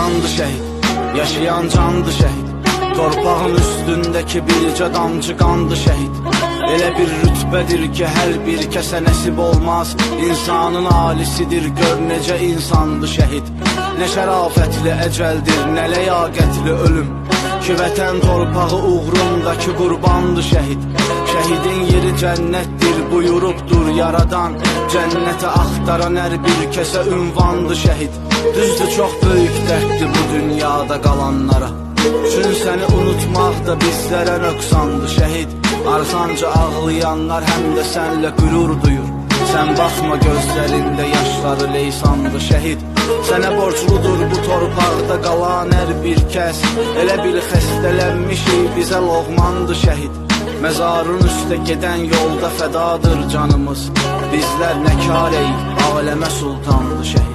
candı şehit, yaşayan candı şehit. Torpağın üstündeki bircə damcı qandı şehit. Elə bir rütbədir ki, hər bir kəsə nəsib olmaz. İnsanın alisidir, gör necə insandı şəhid. Nə şərafətli əcəldir, nə ləyaqətli ölüm ki, vətən torpağı uğrundakı qurbandı şəhid. Şəhidin yeri cənnətdir, buyurubdur yaradan. Cənnəti axtaran hər bir kəsə ünvandı şəhid. Düzdür, çox böyük dərddir bu dünyada qalanlara. Çün səni unutmaq da bizlərə nöqsandı şəhid. Arxanca ağlayanlar həm də sənlə qürur duyur. Sən baxma gözlərində yaşları leysandı şəhid. Sənə borcludur bu torpaqda qalan hər bir kəs. Elə bil xəstələnmişik, bizə loğmandı şəhid. Məzarın üstə gedən yolda fədadır canımız. Bizlər nə kareyik, aləmə sultandı şəhid.